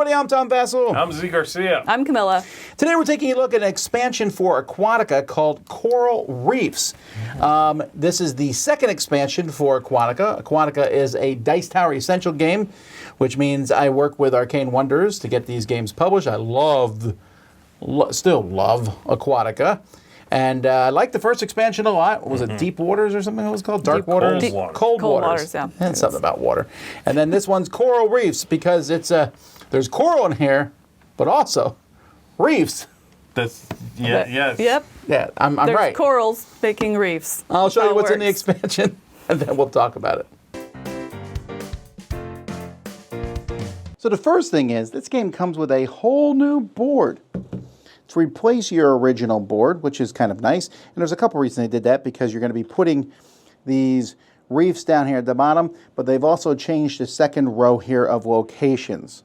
everybody. I'm Tom Vassell. I'm Zee Garcia. I'm Camilla. Today we're taking a look at an expansion for Aquatica called Coral Reefs. This is the second expansion for Aquatica. Aquatica is a Dice Tower Essential game, which means I work with Arcane Wonders to get these games published. I still love Aquatica. And I liked the first expansion a lot. Was it Deep Waters or something it was called? Dark Waters? Cold Waters. Yeah. And something about water. And then this one's Coral Reefs because there's coral in here, but also reefs. Yes. Yep. Yeah, I'm There's right. corals making reefs. I'll show you what's in the works. expansion, and then we'll talk about it. So the first thing is, this game comes with a whole new board to replace your original board, which is kind of nice. And there's a couple reasons they did that, because you're going to be putting these reefs down here at the bottom, but they've also changed the second row here of locations.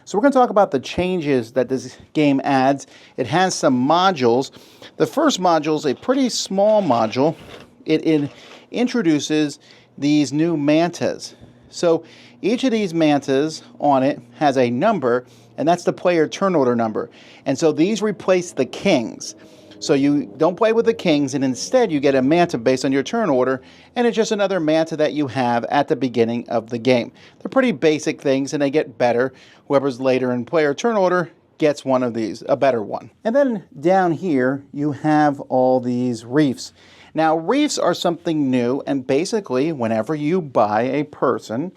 So we're going to talk about the changes that this game adds. It has some modules. The first module is a pretty small module. It introduces these new mantas. So each of these mantas on it has a number, and that's the player turn order number. And so these replace the kings. So you don't play with the kings, and instead you get a manta based on your turn order, and it's just another manta that you have at the beginning of the game. They're pretty basic things, and they get better. Whoever's later in player turn order gets one of these, a better one. And then down here you have all these reefs. Now reefs are something new, and basically whenever you buy a person,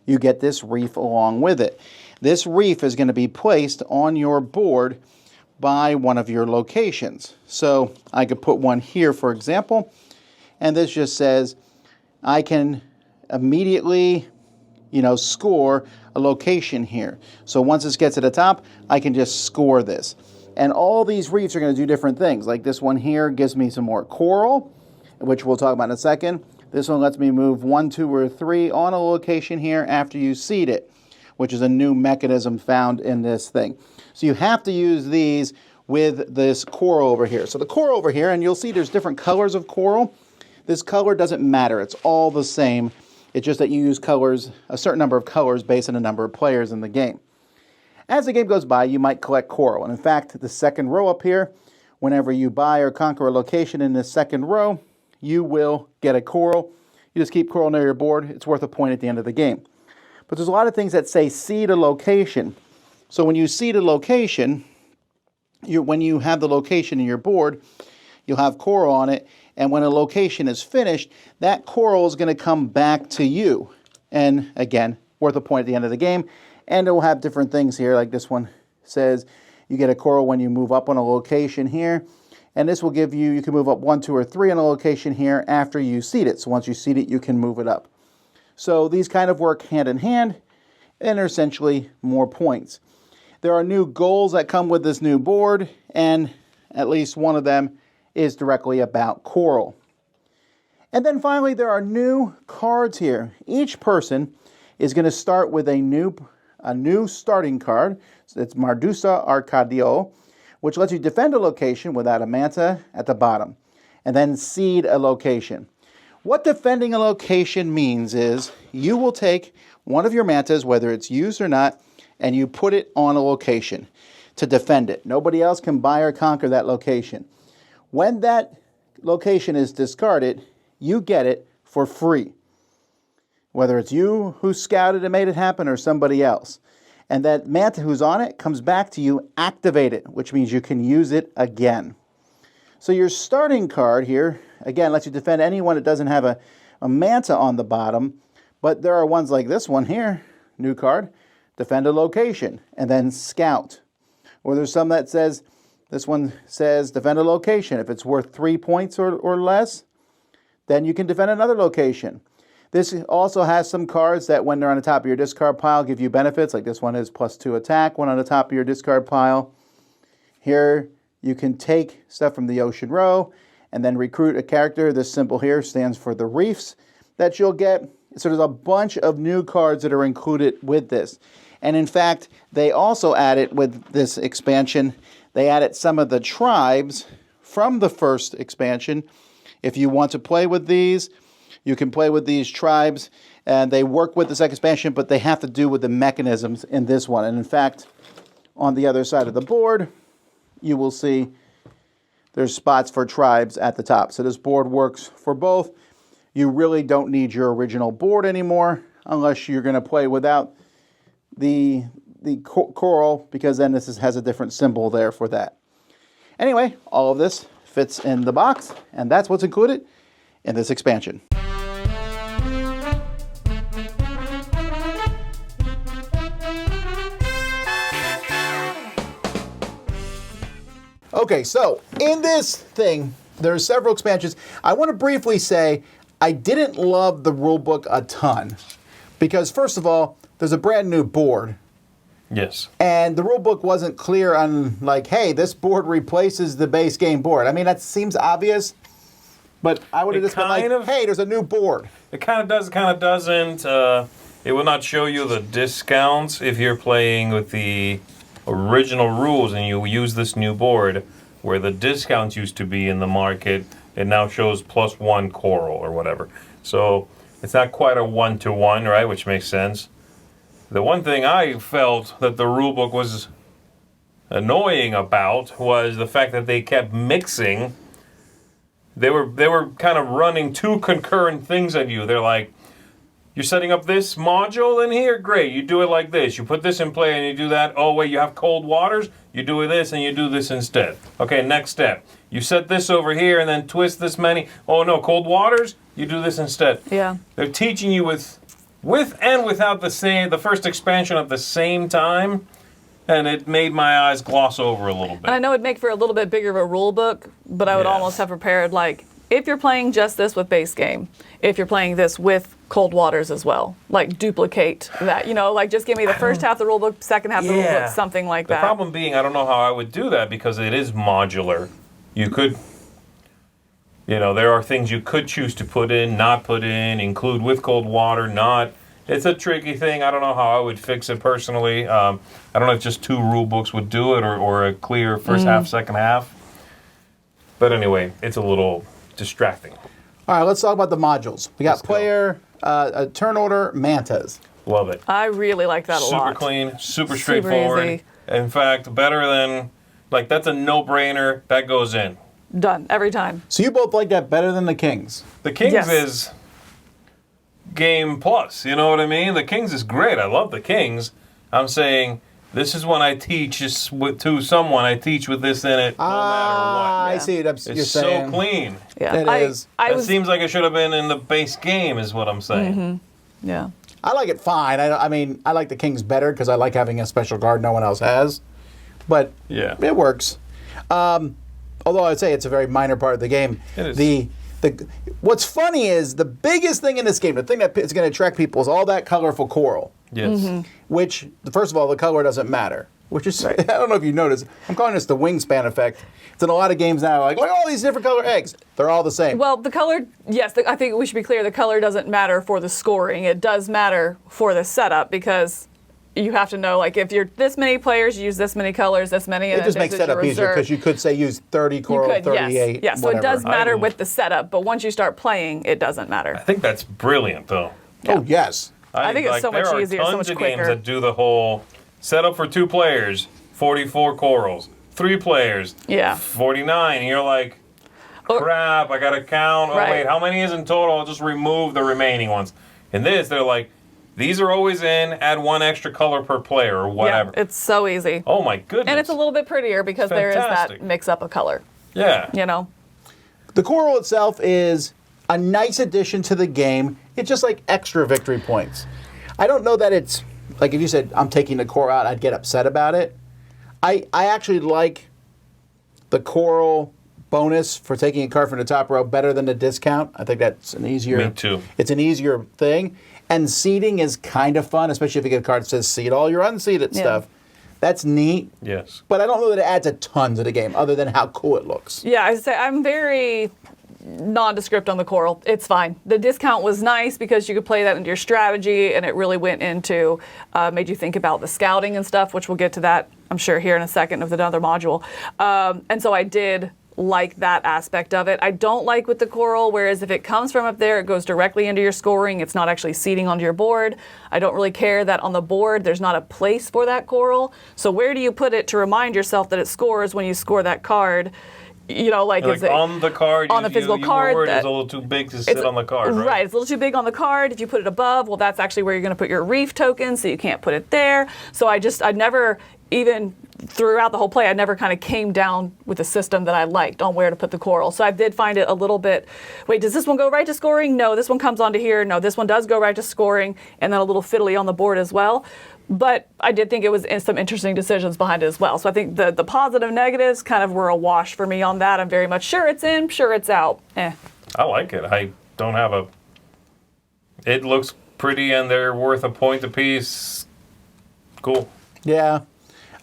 you get this reef along with it. This reef is going to be placed on your board by one of your locations. So I could put one here, for example, and this just says I can immediately, score a location here. So once this gets to the top, I can just score this. And all these reefs are going to do different things. Like this one here gives me some more coral, which we'll talk about in a second. This one lets me move 1, 2, or 3 on a location here after you seed it, which is a new mechanism found in this thing. So you have to use these with this coral over here. So the coral over here, and you'll see there's different colors of coral. This color doesn't matter. It's all the same. It's just that you use colors, a certain number of colors based on the number of players in the game. As the game goes by, you might collect coral. And in fact, the second row up here, whenever you buy or conquer a location in this second row, you will get a coral. You just keep coral near your board. It's worth a point at the end of the game. But there's a lot of things that say seed a location. So when you seed a location, when you have the location in your board, you'll have coral on it. And when a location is finished, that coral is going to come back to you. And again, worth a point at the end of the game. And it will have different things here. Like this one says, you get a coral when you move up on a location here. And this will give you can move up 1, 2, or 3 on a location here after you seed it. So once you seed it, you can move it up. So these kind of work hand in hand, and they're essentially more points. There are new goals that come with this new board, and at least one of them is directly about coral. And then finally, there are new cards here. Each person is going to start with a new starting card. So it's Mardusa Arcadio, which lets you defend a location without a manta at the bottom, and then seed a location. What defending a location means is you will take one of your mantas, whether it's used or not, and you put it on a location to defend it. Nobody else can buy or conquer that location. When that location is discarded, you get it for free, whether it's you who scouted and made it happen or somebody else. And that manta who's on it comes back to you activated, which means you can use it again. So your starting card here, again, lets you defend anyone that doesn't have a manta on the bottom, but there are ones like this one here, new card, defend a location, and then scout. Or there's some that says, this one says defend a location. If it's worth 3 points or less, then you can defend another location. This also has some cards that when they're on the top of your discard pile give you benefits, like this one is +2 attack, one on the top of your discard pile. Here you can take stuff from the ocean row and then recruit a character. This symbol here stands for the reefs that you'll get. So there's a bunch of new cards that are included with this. And in fact, they also added with this expansion, they added some of the tribes from the first expansion. If you want to play with these, you can play with these tribes And they work with the second expansion, but they have to do with the mechanisms in this one. And in fact, on the other side of the board, you will see there's spots for tribes at the top. So this board works for both. You really don't need your original board anymore unless you're going to play without the coral, because then this has a different symbol there for that. Anyway, all of this fits in the box, and that's what's included in this expansion. Okay, so in this thing, there are several expansions. I want to briefly say I didn't love the rulebook a ton because, first of all, there's a brand new board. Yes. And the rulebook wasn't clear on, like, hey, this board replaces the base game board. I mean, that seems obvious, but I would have just been like, hey, there's a new board. It kind of does, kind of doesn't. It will not show you the discounts if you're playing with the original rules and you use this new board where the discounts used to be in the market. It now shows +1 coral or whatever. So it's not quite a 1-to-1, right? Which makes sense. The one thing I felt that the rulebook was annoying about was the fact that they kept mixing. They were kind of running two concurrent things at you. They're like, you're setting up this module in here? Great, you do it like this. You put this in play and you do that. Oh, wait, you have cold waters? You do this and you do this instead. Okay, next step. You set this over here and then twist this many. Oh, no, cold waters? You do this instead. Yeah. They're teaching you with and without the first expansion at the same time, and it made my eyes gloss over a little bit. And I know it'd make for a little bit bigger of a rule book, but I would almost have prepared, like, if you're playing just this with base game, if you're playing this with cold waters as well, like duplicate that, like just give me the first half of the rule book, second half of the rule book, something like that. The problem being, I don't know how I would do that because it is modular. You could, there are things you could choose to put in, not put in, include with cold water, not. It's a tricky thing. I don't know how I would fix it personally. I don't know if just 2 rule books would do it or a clear first half, second half. But anyway, it's a little distracting. All right, let's talk about the modules. We got player, turn order, mantas. Love it. I really like that a lot. Super clean, super straightforward. Easy. In fact, better than, that's a no-brainer. That goes in. Done, every time. So you both like that better than the Kings? The Kings is game plus, you know what I mean? The Kings is great. I love the Kings. I'm saying this is when I teach to someone. I teach with this in it no matter what. I see what you're saying. So clean. Yeah, It is. It seems like it should have been in the base game is what I'm saying. Mm-hmm. Yeah. I like it fine. I mean, I like the Kings better because I like having a special guard no one else has. But it works. Although I'd say it's a very minor part of the game. It is. What's funny is the biggest thing in this game, the thing that is going to attract people is all that colorful coral. Yes. Mm-hmm. Which, first of all, the color doesn't matter. Which is, I don't know if you noticed, I'm calling this the wingspan effect. It's in a lot of games now, like, look at all these different color eggs. They're all the same. Well, the color, yes, I think we should be clear, the color doesn't matter for the scoring. It does matter for the setup because you have to know, like, if you're this many players, you use this many colors, this many. It just makes setup easier because you could say use 30 coral, 38, yes. So it does matter with the setup, but once you start playing, it doesn't matter. I think that's brilliant, though. Oh, yes. I think it's so much easier, so much There are tons of quicker. games that do the whole setup for 2 players, 44 corals, 3 players, 49. And you're like, crap, I got to count. Oh, wait, how many is in total? I'll just remove the remaining ones. In this, they're like, these are always in, add 1 extra color per player or whatever. Yeah, it's so easy. Oh, my goodness. And it's a little bit prettier because there is that mix-up of color. Yeah. The coral itself is a nice addition to the game. It's just like extra victory points. I don't know that it's, like if you said, I'm taking the coral out, I'd get upset about it. I actually like the coral bonus for taking a card from the top row better than the discount. I think that's an easier. Me too. It's an easier thing. And seeding is kind of fun, especially if you get a card that says seed all your unseeded stuff. That's neat. Yes. But I don't know that it adds a ton to the game other than how cool it looks. Yeah, I say I'm very nondescript on the coral. It's fine. The discount was nice because you could play that into your strategy, and it really went into, made you think about the scouting and stuff, which we'll get to that, I'm sure, here in a second with another module. And so I did like that aspect of it. I don't like with the coral, whereas if it comes from up there, it goes directly into your scoring. It's not actually seeding onto your board. I don't really care that on the board there's not a place for that coral. So where do you put it to remind yourself that it scores when you score that card? You know, like, Like is it on the card, on the physical card? word That, is a little too big to sit on the card, right? Right, it's a little too big on the card. If you put it above, well, that's actually where you're going to put your reef token, so you can't put it there. So I never, even throughout the whole play, I never kind of came down with a system that I liked on where to put the coral. So I did find it a little bit, wait, does this one go right to scoring? No, this one comes onto here. No, this one does go right to scoring, and then a little fiddly on the board as well. But I did think it was some interesting decisions behind it as well. So I think the positive negatives kind of were a wash for me on that. I'm very much sure it's in, sure it's out. I like it. I don't have a... It looks pretty and they're worth a point apiece. Cool. Yeah.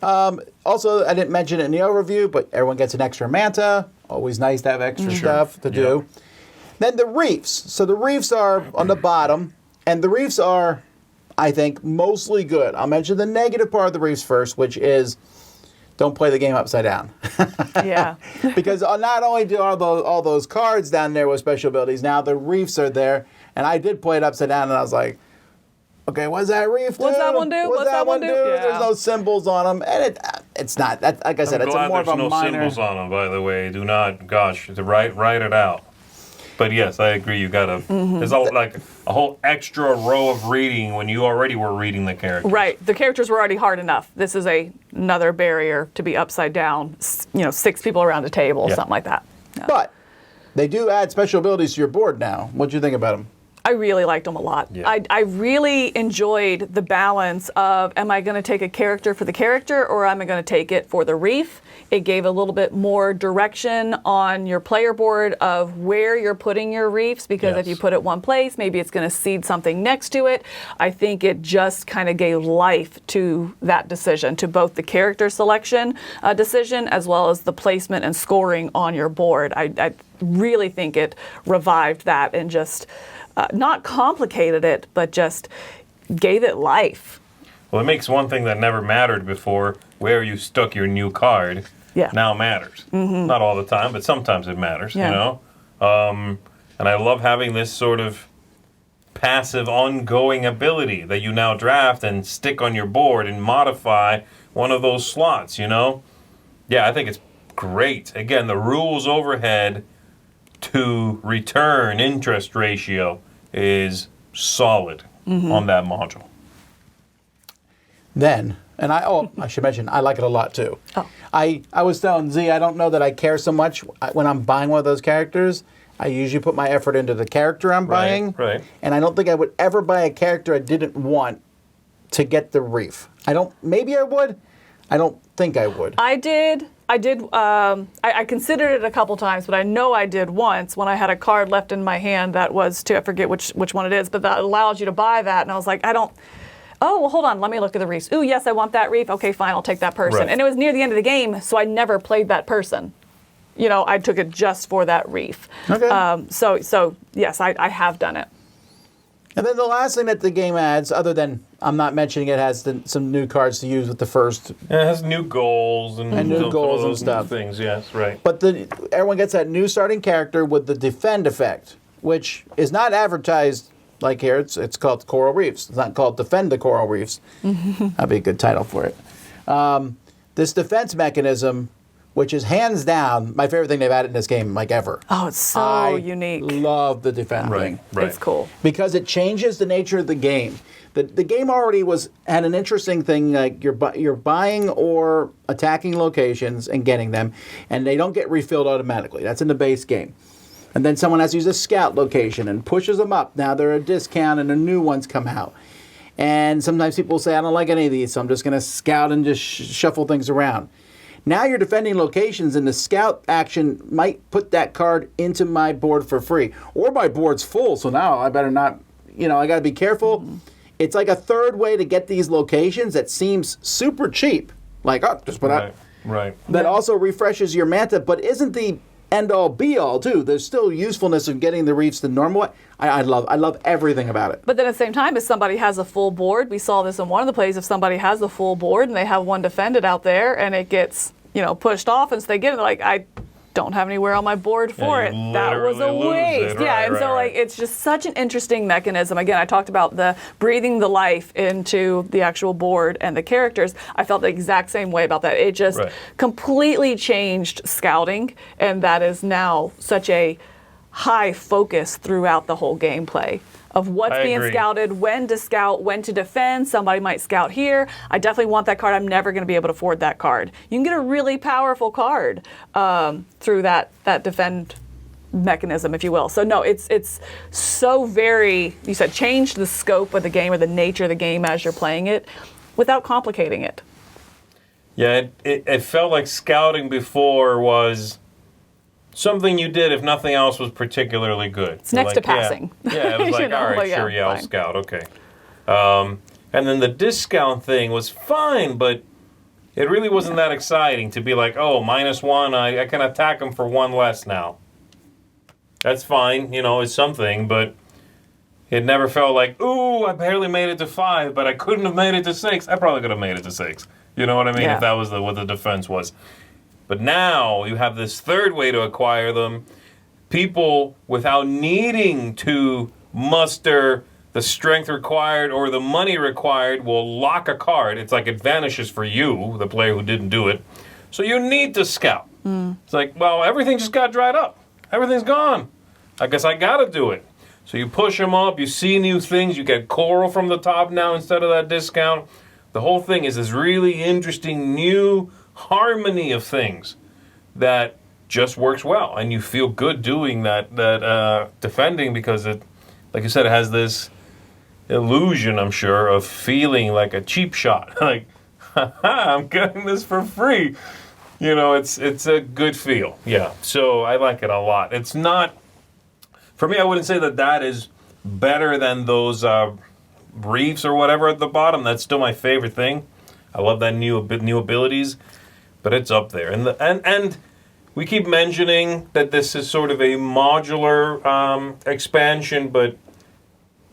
Also, I didn't mention it in the overview, but everyone gets an extra manta. Always nice to have extra stuff to do. Then the reefs. So the reefs are on the bottom, and the reefs are, I think, mostly good. I'll mention the negative part of the reefs first, which is don't play the game upside down. Yeah. Because not only do all those cards down there with special abilities, now the reefs are there, and I did play it upside down, and I was like, okay, what's that reef do? What's that one do? What's that one do? Yeah. There's no symbols on them, and it's not. That, like I said, it's glad more of there's a no minor. symbols on them, by the way. Do not, gosh, to write it out. But yes, I agree. You gotta. There's like a whole extra row of reading when you already were reading the characters. Right. The characters were already hard enough. This is another barrier to be upside down. 6 people around a table, something like that. Yeah. But they do add special abilities to your board now. What do you think about them? I really liked them a lot. Yeah. I really enjoyed the balance of, am I going to take a character for the character, or am I going to take it for the reef? It gave a little bit more direction on your player board of where you're putting your reefs, because if you put it one place, maybe it's going to seed something next to it. I think it just kind of gave life to that decision, to both the character selection decision as well as the placement and scoring on your board. I really think it revived that and just not complicated it, but just gave it life. Well, it makes one thing that never mattered before, where you stuck your new card, now matters. Not all the time, but sometimes it matters, you know? And I love having this sort of passive, ongoing ability that you now draft and stick on your board and modify one of those slots, you know? Yeah, I think it's great. Again, the rules overhead to return interest ratio is solid on that module. Then, and I should mention, I like it a lot too. I was telling Z, I don't know that I care so much when I'm buying one of those characters. I usually put my effort into the character I'm buying. Right. And I don't think I would ever buy a character I didn't want to get the reef. Maybe I would. I don't think I would. I did. I considered it a couple times, but I know I did once when I had a card left in my hand that was I forget which one it is, but that allows you to buy that. And I was like, oh, well, hold on. Let me look at the reefs. Ooh, yes, I want that reef. Okay, fine. I'll take that person. Right. And it was near the end of the game, so I never played that person. I took it just for that reef. Okay. So yes, I have done it. And then the last thing that the game adds, other than I'm not mentioning it, has some new cards to use with the first. Yeah, it has new goals and new some of goals and those stuff. new things. Yes, right. But everyone gets that new starting character with the defend effect, which is not advertised like here. It's called Coral Reefs. It's not called Defend the Coral Reefs. That'd be a good title for it. This defense mechanism, which is hands down my favorite thing they've added in this game, like ever. Oh, it's so unique. Love the defend thing. Right. It's cool. Because it changes the nature of the game. The game already had an interesting thing, like you're buying or attacking locations and getting them, and they don't get refilled automatically. That's in the base game. And then someone has to use a scout location and pushes them up. Now they're a discount and the new ones come out. And sometimes people say, I don't like any of these, so I'm just going to scout and just shuffle things around. Now you're defending locations, and the scout action might put that card into my board for free. Or my board's full, so now I better not, I got to be careful. It's like a third way to get these locations that seems super cheap. Like, just put out. Right. That also refreshes your manta, but isn't the end-all, be-all, too. There's still usefulness of getting the reefs the normal way. I love everything about it. But then at the same time, if somebody has a full board, we saw this in one of the plays, if somebody has a full board and they have one defended out there and it gets, pushed off and so they get it, like, don't have anywhere on my board for it. you That was a literally lose waste. it. Yeah, Right, and so right, like it's just such an interesting mechanism. Again, I talked about the breathing the life into the actual board and the characters. I felt the exact same way about that. It just completely changed scouting, and that is now such a high focus throughout the whole gameplay of what's being scouted, when to scout, when to defend. Somebody might scout here. I definitely want that card. I'm never going to be able to afford that card. You can get a really powerful card through that defend mechanism, if you will. So no, it's so very, you said, change the scope of the game or the nature of the game as you're playing it without complicating it. Yeah, it felt like scouting before was something you did if nothing else was particularly good. It's next to passing. Yeah, it was like, all right, sure, I'll scout, okay. And then the discount thing was fine, but it really wasn't that exciting to be like, oh, -1, I can attack them for 1 less now. That's fine, it's something, but it never felt like, ooh, I barely made it to 5, but I couldn't have made it to 6. I probably could have made it to 6. You know what I mean? Yeah. If that was what the defense was. But now you have this third way to acquire them. People, without needing to muster the strength required or the money required, will lock a card. It's like it vanishes for you, the player who didn't do it. So you need to scout. It's like, well, everything just got dried up. Everything's gone. I guess I got to do it. So you push them up. You see new things. You get coral from the top now instead of that discount. The whole thing is this really interesting new harmony of things that just works well, and you feel good doing that defending because it, like you said, it has this illusion, I'm sure, of feeling like a cheap shot. Like, haha, I'm getting this for free. It's a good feel. Yeah, so I like it a lot. It's not, for me, I wouldn't say that is better than those Reefs or whatever at the bottom. That's still my favorite thing. I love that new abilities. But it's up there, and we keep mentioning that this is sort of a modular expansion, but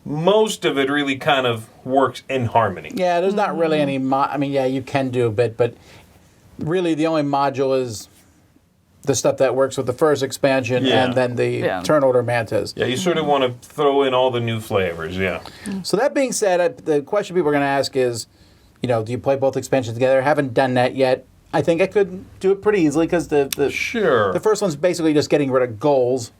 most of it really kind of works in harmony. Yeah, there's not really any. You can do a bit, but really the only module is the stuff that works with the first expansion, and then the turn order mantas. Yeah, you sort of want to throw in all the new flavors. Yeah. So that being said, the question people are going to ask is, do you play both expansions together? Haven't done that yet. I think I could do it pretty easily because the first one's basically just getting rid of goals.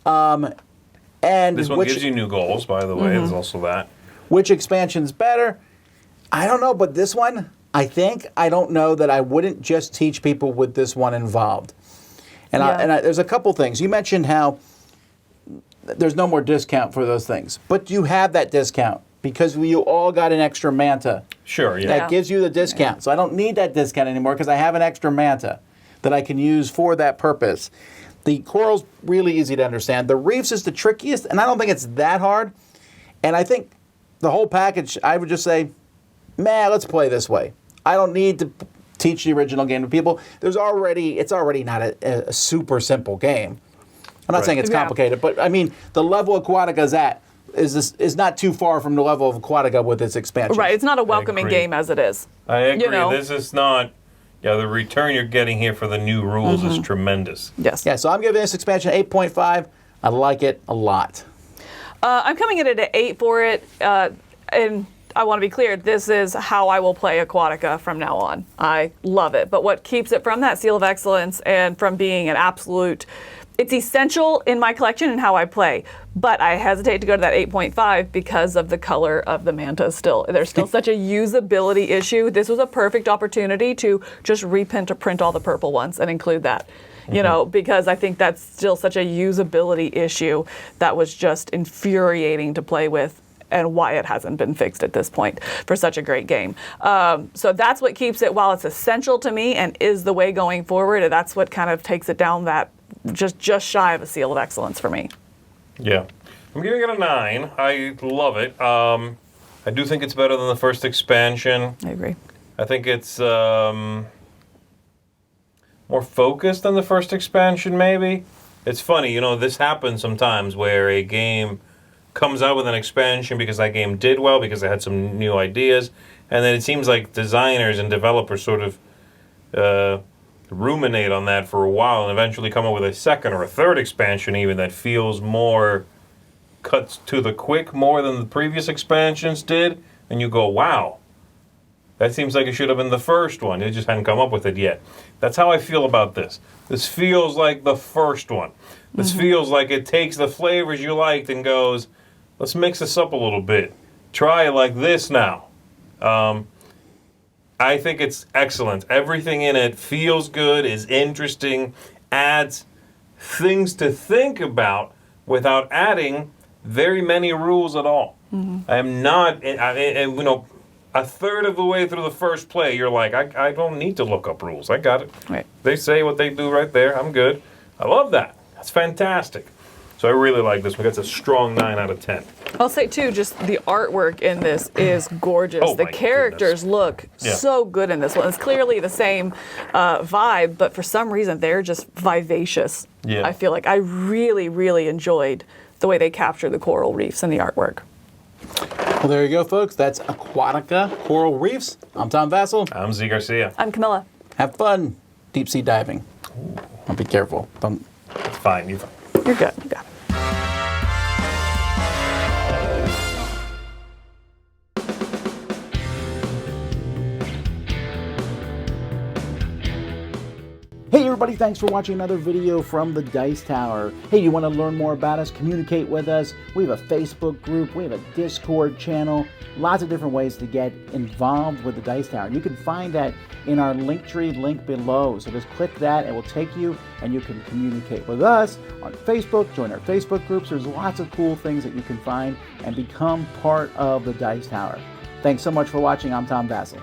And this one gives you new goals, by the way. There's also that. Which expansion's better? I don't know, but this one, I don't know that I wouldn't just teach people with this one involved. And there's a couple things. You mentioned how there's no more discount for those things, but you have that discount because you all got an extra manta. Sure, yeah. That gives you the discount. Yeah. So I don't need that discount anymore because I have an extra manta that I can use for that purpose. The coral's really easy to understand. The Reefs is the trickiest, and I don't think it's that hard. And I think the whole package, I would just say, let's play this way. I don't need to teach the original game to people. It's already not a super simple game. I'm not saying it's complicated, but I mean, the level Aquatica is not too far from the level of Aquatica with its expansion. Right, it's not a welcoming game as it is. I agree. This is not. Yeah, the return you're getting here for the new rules is tremendous. Yes. Yeah, so I'm giving this expansion 8.5. I like it a lot. I'm coming in at an 8 for it, and I want to be clear, this is how I will play Aquatica from now on. I love it, but what keeps it from that seal of excellence and from being an absolute, it's essential in my collection and how I play, but I hesitate to go to that 8.5 because of the color of the mantas still. There's still such a usability issue. This was a perfect opportunity to just reprint or print all the purple ones and include that. Because I think that's still such a usability issue that was just infuriating to play with, and why it hasn't been fixed at this point for such a great game. So that's what keeps it, while it's essential to me and is the way going forward, and that's what kind of takes it down that just shy of a seal of excellence for me. Yeah. I'm giving it a 9. I love it. I do think it's better than the first expansion. I agree. I think it's more focused than the first expansion, maybe. It's funny, this happens sometimes where a game comes out with an expansion because that game did well, because it had some new ideas, and then it seems like designers and developers sort of ruminate on that for a while and eventually come up with a second or a third expansion even that feels more cuts to the quick more than the previous expansions did, and you go, wow, that seems like it should have been the first one. It just hadn't come up with it yet. That's how I feel about this. This feels like the first one. This feels like it takes the flavors you liked and goes, let's mix this up a little bit. Try it like this now. I think it's excellent. Everything in it feels good, is interesting, adds things to think about without adding very many rules at all. I am not, a third of the way through the first play, you're like, I don't need to look up rules. I got it. Right. They say what they do right there. I'm good. I love that. That's fantastic. So I really like this one. That's a strong 9 out of 10. I'll say too, just the artwork in this is gorgeous. Oh, the my characters look so good in this one. It's clearly the same vibe, but for some reason they're just vivacious. Yeah. I feel like I really, really enjoyed the way they capture the coral reefs in the artwork. Well, there you go, folks. That's Aquatica Coral Reefs. I'm Tom Vassell. I'm Zee Garcia. I'm Camilla. Have fun deep sea diving. I'll be careful. Don't. It's fine. You're fine. You're good. You got it. Hey everybody, thanks for watching another video from the Dice Tower. Hey, you want to learn more about us, communicate with us? We have a Facebook group, we have a Discord channel, lots of different ways to get involved with the Dice Tower. And you can find that in our Linktree link below. So just click that, it will take you and you can communicate with us on Facebook, join our Facebook groups. There's lots of cool things that you can find and become part of the Dice Tower. Thanks so much for watching. I'm Tom Vassell.